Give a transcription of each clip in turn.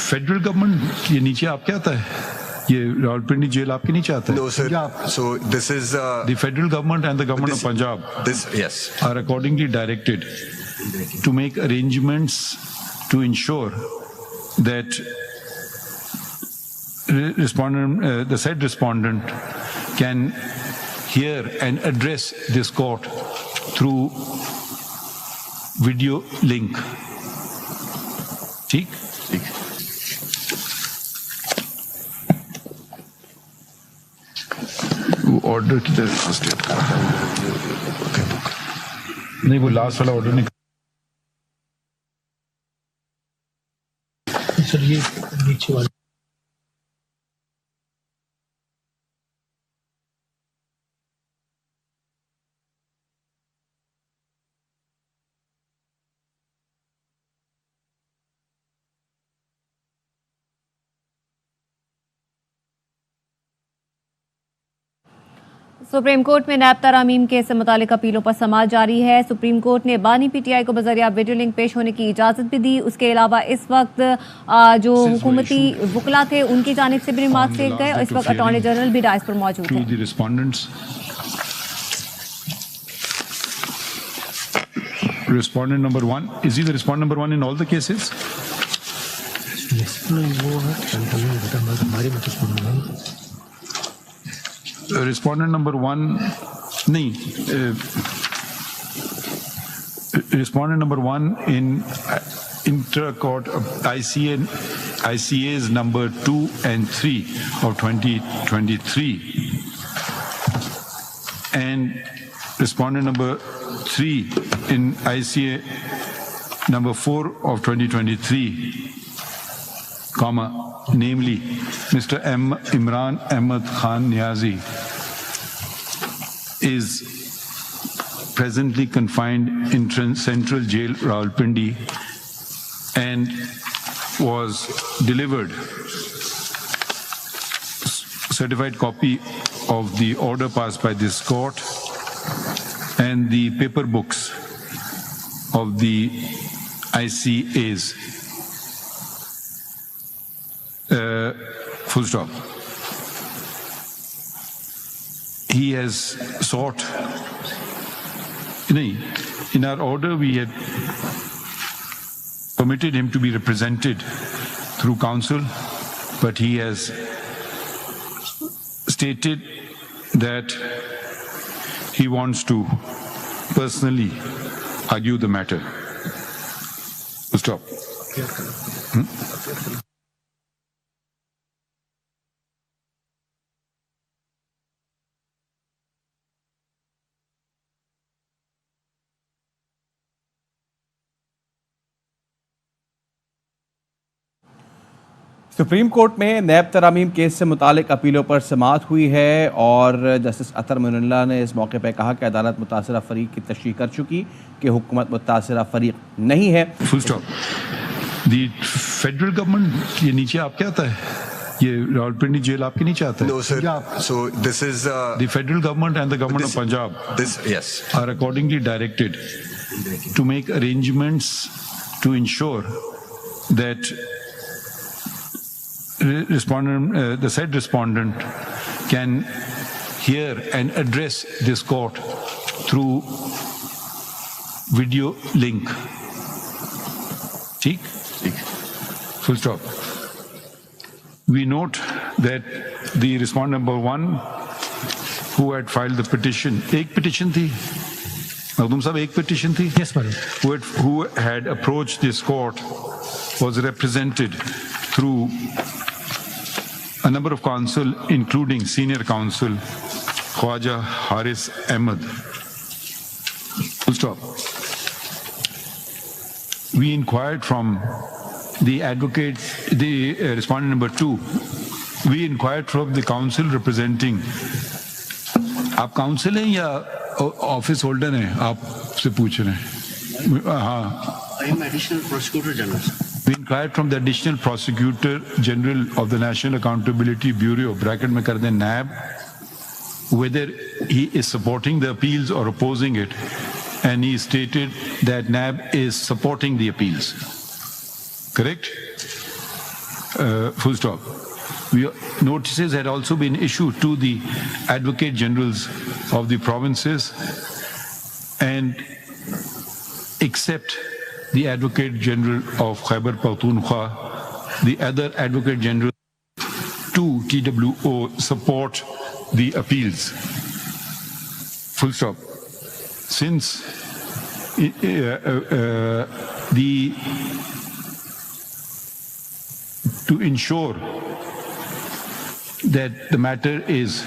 Federal government ये नीचे आपके आता है, ये रावलपिंडी जेल आपके नीचे आता है? No, sir. So this is The federal government and the government of Punjab yes. are accordingly directed to make arrangements to ensure that the said respondent can hear and address this court through video link. ठीक? Order किधर नहीं, वो last वाला order नहीं sir, ये नीचे वाला supreme court में नैब तरामीम केस से मुतालिक अपीलों पर समाअत जारी है। सुप्रीम कोर्ट ने बानी पीटीआई को बजरिया वीडियो लिंक पेश होने की इजाजत भी दी। उसके अलावा इस वक्त जो हुकूमती वकला थे उनकी जानिब से भी रिमार्क किए गए और इस वक्त अटॉर्नी जनरल भी डायस पर मौजूद हैं। Respondent number 1, is he the respondent number 1 in all the cases? Respondent number 1 नहीं, respondent number 1 in intra-court ICAs number 2 and 3 of 2023 and respondent number 3 in ICA number 4 of 2023, namely Mr. Imran Ahmed Khan Niazi is presently confined in Central Jail, Rawalpindi, and was delivered certified copy of the order passed by this court and the paper books of the ICAs. Full stop. He has sought, in our order we had permitted him to be represented through counsel, but he has stated that he wants to personally argue the matter. Full stop. Supreme court में नैब तरामीम case से मुतालिक अपीलों पर समाअत हुई है और justice अतर मोइनुल्लाह ने इस मौके पर कहा कि अदालत मुतासरा फरीक की तशरीह कर चुकी कि हुकूमत मुतासरा फरीक नहीं है। Full stop. दी फेडरल गवर्नमेंट ये नीचे आपके आता है, ये रावलपिंडी जेल आपके नीचे आता है? No, sir. So this is the federal government and the government of Punjab are accordingly directed to make arrangements to ensure that the said respondent can hear and address this court through video link. ठीक? Full stop. We note that the respondent number 1 who had filed the petition, एक petition थी, मखदूम साहब एक petition थी? Yes, madam. Who had approached this court was represented through a number of counsel, including senior counsel Khwaja Haris Ahmed. Full stop. We inquired from the advocate, the respondent number 2. We inquired from the counsel representing. आप counsel हैं या office holder हैं? आपसे पूछ रहे हैं. हाँ. I am additional prosecutor general. We inquired from the additional prosecutor general of the National Accountability Bureau (bracket में कर दें NAB) whether he is supporting the appeals or opposing it, and he stated that NAB is supporting the appeals. Correct? full stop. Notices had also been issued to the Advocate Generals of the provinces, and except the Advocate General of Khyber Pakhtunkhwa, the other Advocate General to TWO support the appeals. Full stop. Since to ensure that the matter is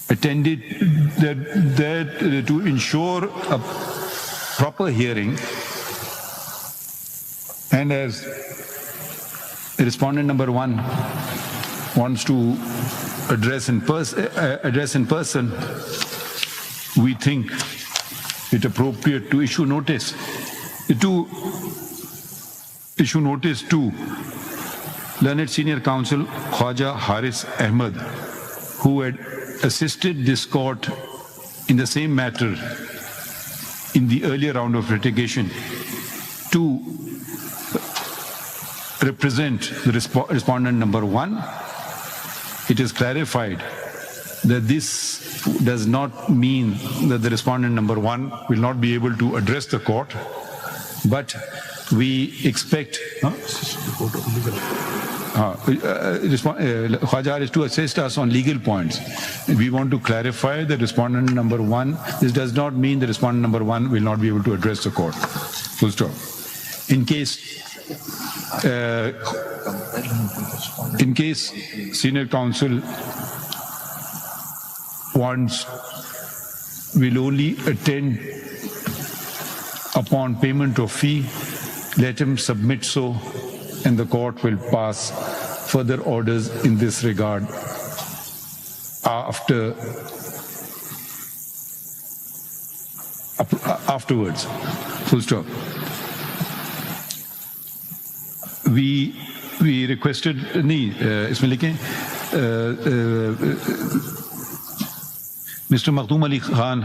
attended, that to ensure a proper hearing, and as respondent number 1 wants to address in person, we think it appropriate to issue notice to Learned Senior Counsel Khwaja Haris Ahmed, who had assisted this court in the same matter in the earlier round of litigation, to represent the respondent number 1. It is clarified that this does not mean that the respondent number 1 will not be able to address the court, but we expect Khwaja is to assist us on legal points. We want to clarify that respondent number 1, this does not mean the respondent number 1 will not be able to address the court. Full stop. In case senior counsel will only attend upon payment of fee, let him submit so, and the court will pass further orders in this regard afterwards. Full stop. We requested इसमें लिखें Mr. Makhdoom Ali Khan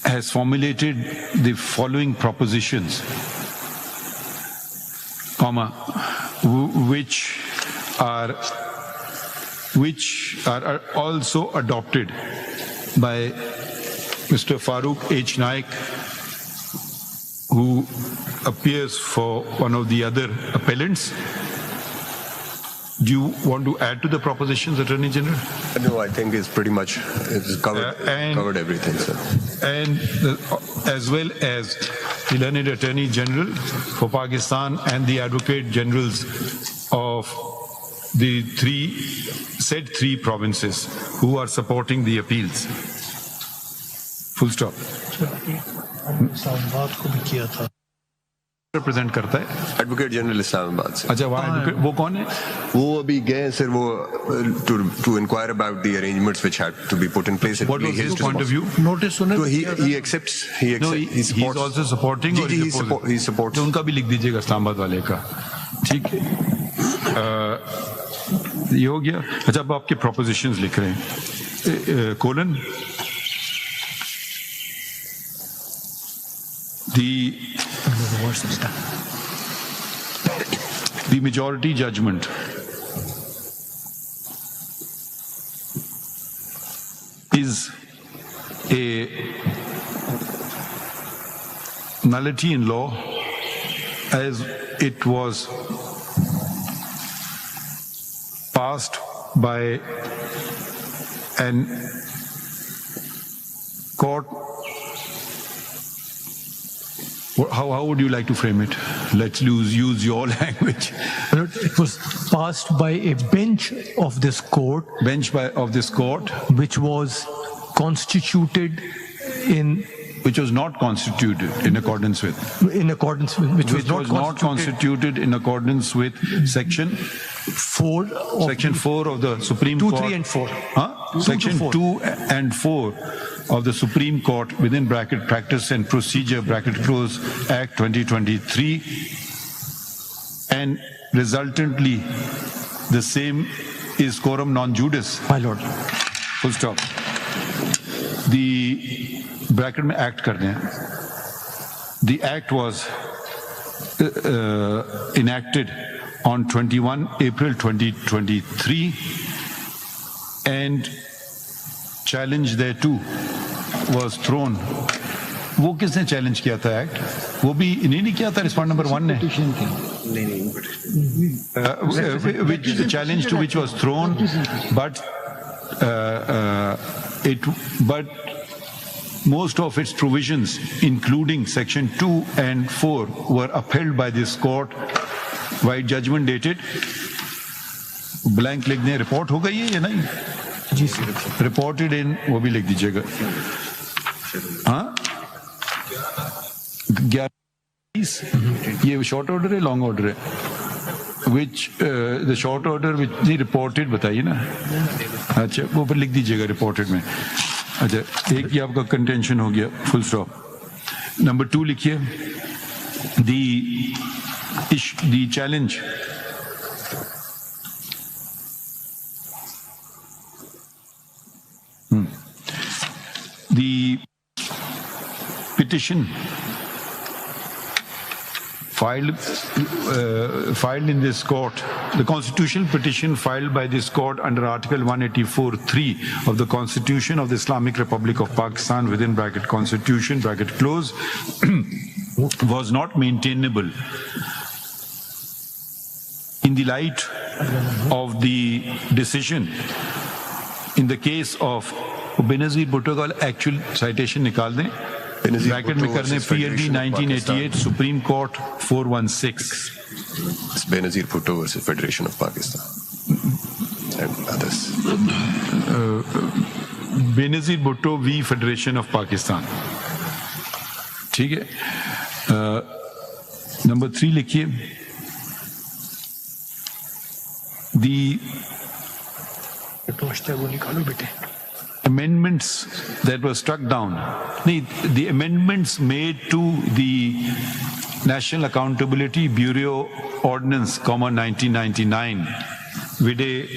has formulated the following propositions, which are also adopted by Mr. Farooq H. Naik, who appears for one of the other appellants. Do you want to add to the propositions, Attorney General? No, I think it's pretty much covered everything, sir. And as well as the Learned Attorney General for Pakistan and the Advocate Generals of the said three provinces who are supporting the appeals. Full stop. Represent करता है advocate general Islamabad से। अच्छा, वहाँ advocate वो कौन है? वो अभी गए सर, वो to inquire about the arrangements which had to be put in place. What was his point of view? Notice सुने? So he accepts. No, he's also supporting. Ji, he supports. तो उनका भी लिख दीजिएगा इस्लामाबाद वाले का, ठीक है? ये हो गया। अच्छा, अब आपके propositions लिख रहे हैं, colon The majority judgment is a nullity in law as it was passed by an court. How would you like to frame it? Let's use your language. It was passed by a bench of this court. Of this court. Which was constituted in... Which was not constituted in accordance with. Which was not constituted in accordance with Section 4 of the Supreme Court. 2, 3 and 4. Section 2 and 4 of the Supreme Court within bracket Practice and Procedure bracket close Act 2023, and resultantly the same is quorum non judice. My lord. Full stop. The bracket में act करने हैं The act was enacted on 21 April 2023 and challenge thereto was thrown. वो किसने challenge किया था act? वो भी इन्हीं ने किया था, रिस्पॉन्ड नंबर 1 ने, which the challenge to which was thrown, but most of its provisions, including section 2 and 4, were upheld by this court. White judgment dated. Blank लिख दें, रिपोर्ट हो गई है या नहीं? जी सर। रिपोर्टेड इन, वो भी लिख दीजिएगा। हाँ, 11 ये शॉर्ट ऑर्डर है, लॉन्ग ऑर्डर है? Which the short order which जी रिपोर्टेड बताइए ना। अच्छा, वो पर लिख दीजिएगा रिपोर्टेड में। अच्छा, एक ही आपका कंटेंशन हो गया, फुल स्टॉप। नंबर 2 लिखिए, the challenge the petition filed in this court, the constitutional petition filed by this court under Article 184(3) of the Constitution of the Islamic Republic of Pakistan within bracket Constitution bracket close was not maintainable in the light of the decision in the case of Benazir Bhutto का actual citation निकाल दें, bracket में कर दें, PLD 1988 Supreme Court 416. It's Benazir Bhutto versus Federation of Pakistan and others. Benazir Bhutto v Federation of Pakistan. ठीक है। Number 3 लिखिए, the amendments that were struck down, the amendments made to the National Accountability Bureau Ordinance, 1999, Vide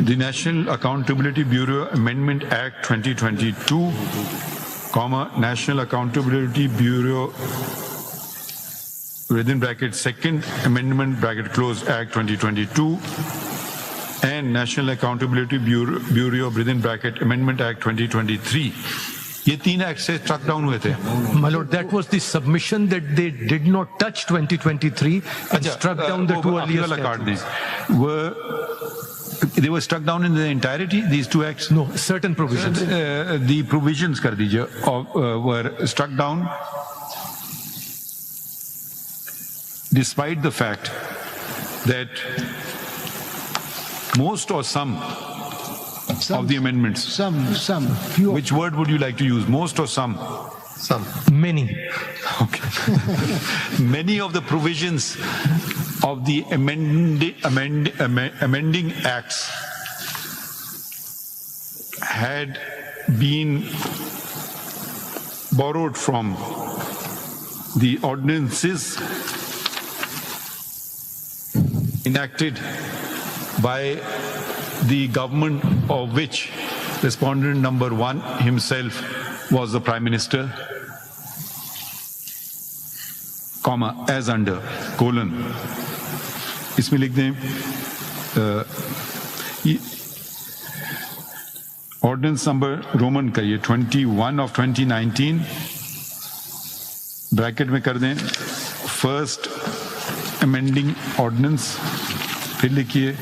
the National Accountability Bureau Amendment Act 2022, National Accountability Bureau within bracket Second Amendment bracket close Act 2022, and National Accountability Bureau within bracket Amendment Act 2023. ये 3 act से struck down हुए थे। My lord, that was the submission that they did not touch 2023 and struck down the 2 earlier statutes. They were struck down in the entirety, these 2 acts? No, certain provisions. The provisions कर दीजिए were struck down despite the fact that most or some of the amendments. Some, few. Which word would you like to use? Most or some? Some. Many. Okay. Many of the provisions of the amending acts had been borrowed from the ordinances enacted by the government of which respondent number 1 himself was the Prime Minister, comma, as under, colon. इसमें लिख दें ordinance number Roman का ये 21 of 2019 bracket में कर दें first amending ordinance, फिर लिखिए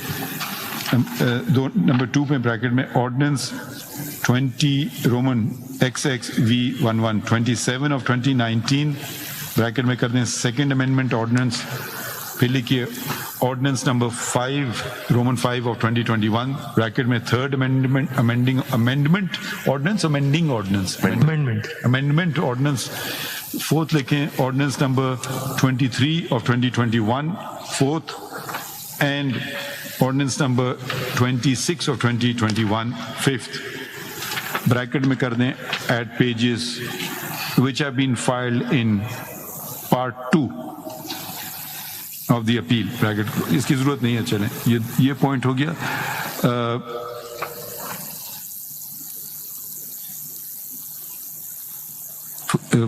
नंबर 2 में ब्रैकेट में ordinance 20 Roman XXV11 27 of 2019 bracket में कर दें second amendment ordinance, फिर लिखिए ordinance number 5 Roman 5 of 2021 bracket में third amendment ordinance, fourth लिखें ordinance number 23 of 2021 fourth, and ordinance number 26 of 2021 fifth, bracket में कर दें at pages which have been filed in part 2 of the appeal bracket इसकी जरूरत नहीं है चलें ये point हो गया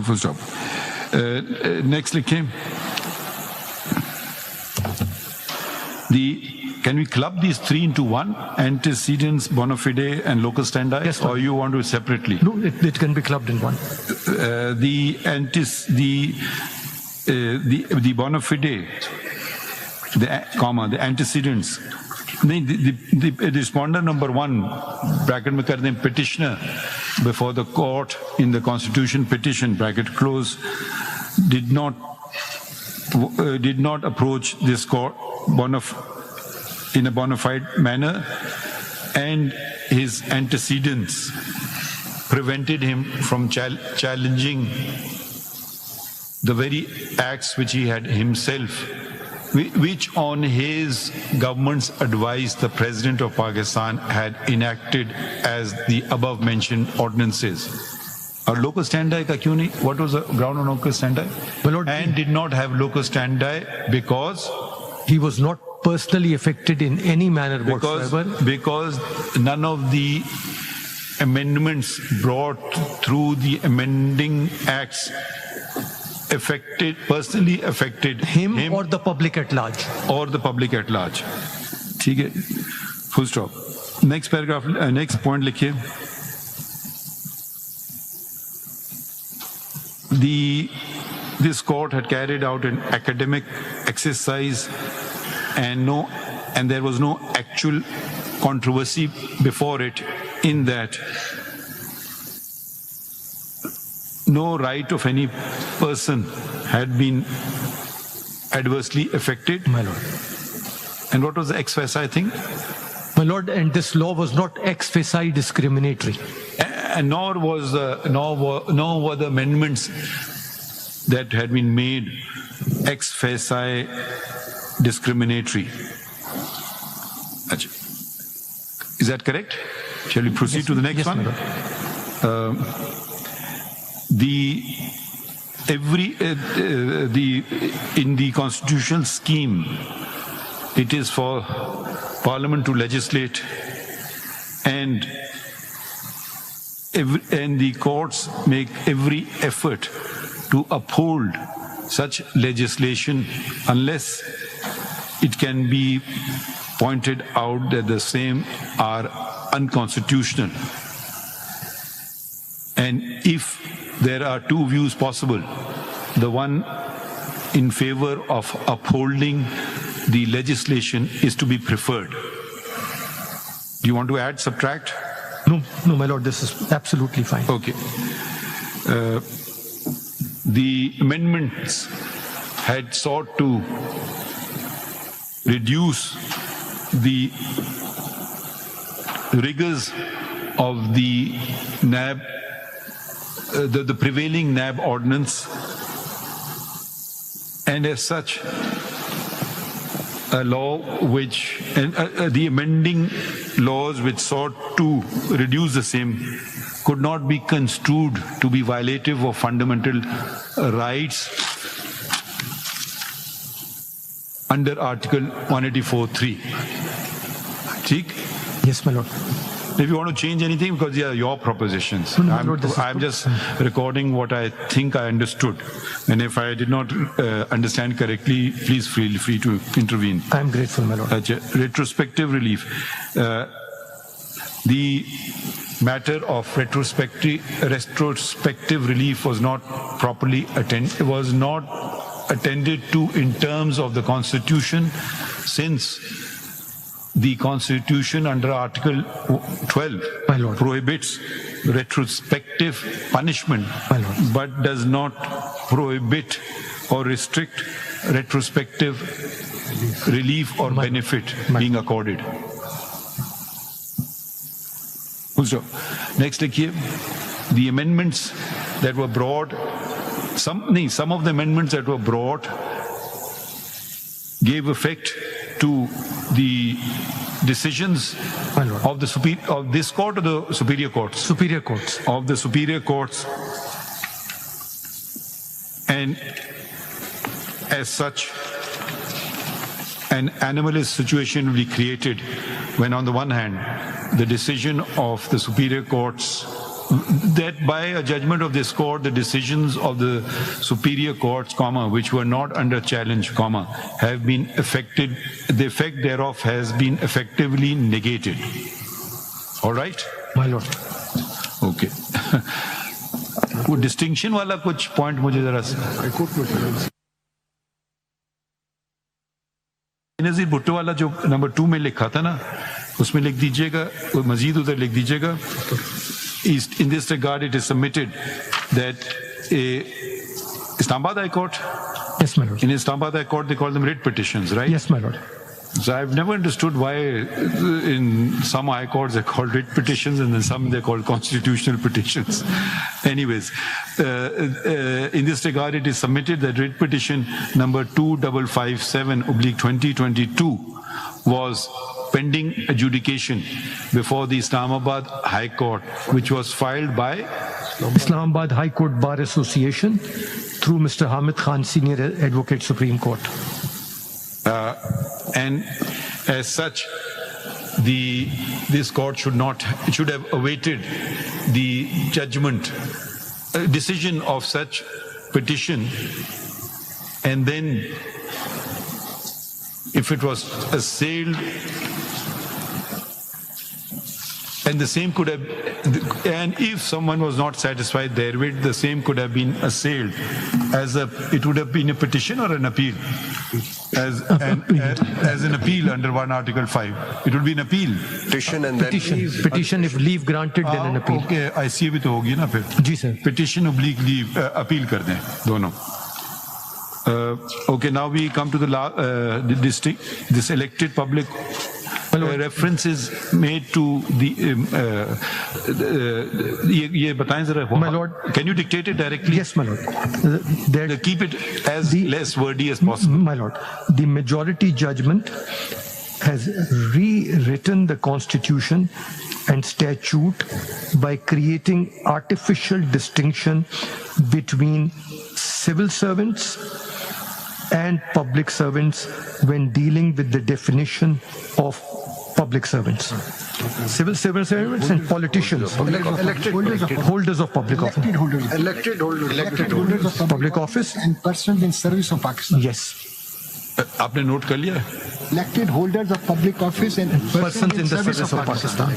full stop next लिखें can we club these three into one antecedents bona fide and locus standi yes, or you want to separately no it can be clubbed in one the bona fide the antecedents the respondent number 1 bracket में कर दें petitioner before the court in the constitution petition bracket close did not approach this court in a bona fide manner and his antecedents prevented him from challenging the very acts which he had himself which on his government's advice the President of Pakistan had enacted as the above mentioned ordinances. Or locus standi ka kyun nahi? What was the ground on locus standi? And did not have locus standi because he was not personally affected in any manner whatsoever. Because none of the amendments brought through the amending acts personally affected him or the public at large. ठीक है full stop next paragraph next point लिखिए this court had carried out an academic exercise and there was no actual controversy before it in that no right of any person had been adversely affected. My lord. And what was the ex faci thing? My lord, and this law was not ex faci discriminatory. And nor were the amendments that had been made ex faci discriminatory. Is that correct? Shall we proceed to the next one? In the constitutional scheme, it is for Parliament to legislate, and the courts make every effort to uphold such legislation unless it can be pointed out that the same are unconstitutional. And if there are two views possible, the one in favor of upholding the legislation is to be preferred. Do you want to add, subtract? No, my lord, this is absolutely fine. Okay. The amendments had sought to reduce the rigors of the NAB, the prevailing NAB ordinance, and as such, a law which, the amending laws which sought to reduce the same could not be construed to be violative of fundamental rights under Article 184(3). Yes, my lord. If you want to change anything, because they are your propositions. I'm just recording what I think I understood. And if I did not understand correctly, please feel free to intervene. I'm grateful, my lord. Retrospective relief. The matter of retrospective relief was not properly attended to in terms of the Constitution, since the Constitution under Article 12 prohibits retrospective punishment, but does not prohibit or restrict retrospective relief or benefit being accorded. Next, the amendments that were brought, some of the amendments that were brought gave effect to the decisions of this court or the superior courts? Superior courts. Of the superior courts. And as such, an anomalous situation will be created when, on the one hand, the decision of the superior courts, that by a judgment of this court, the decisions of the superior courts, which were not under challenge, have been affected, the effect thereof has been effectively negated. All right? My lord. Okay. वो distinction वाला कुछ point मुझे जरा नजीर भुट्टो वाला जो number 2 में लिखा था ना, उसमें लिख दीजिएगा, मजीद उधर लिख दीजिएगा, in this regard it is submitted that Islamabad High Court, Yes, my lord. in Islamabad High Court they call them writ petitions, right? Yes, my lord. So I've never understood why in some high courts they're called writ petitions and in some they're called constitutional petitions. Anyways, in this regard it is submitted that writ petition number 2557/2022 was pending adjudication before the Islamabad High Court, which was filed by Islamabad High Court Bar Association through Mr. Hamid Khan, Senior Advocate, Supreme Court. And as such, this court should have awaited the judgment, decision of such petition, and then if it was assailed, and the same could have, and if someone was not satisfied therewith, the same could have been assailed it would have been a petition or an appeal, as an appeal under Article 5. It would be an appeal. Petition and then Petition if leave granted, then an appeal. Okay, ICA भी तो होगी ना फिर. जी sir. Petition oblique leave, appeal कर दें दोनों. Okay, now we come to this elected public. Reference is made to the ये बताएं जरा. My lord. Can you dictate it directly? Yes, my lord. Keep it as less wordy as possible. My lord, the majority judgment has rewritten the constitution and statute by creating artificial distinction between civil servants and public servants when dealing with the definition of public servants. Civil servants and politicians. Holders of public office. Elected holders of Public office. and persons in service of Pakistan. Yes. आपने note कर लिया? Elected holders of public office and persons in service of Pakistan.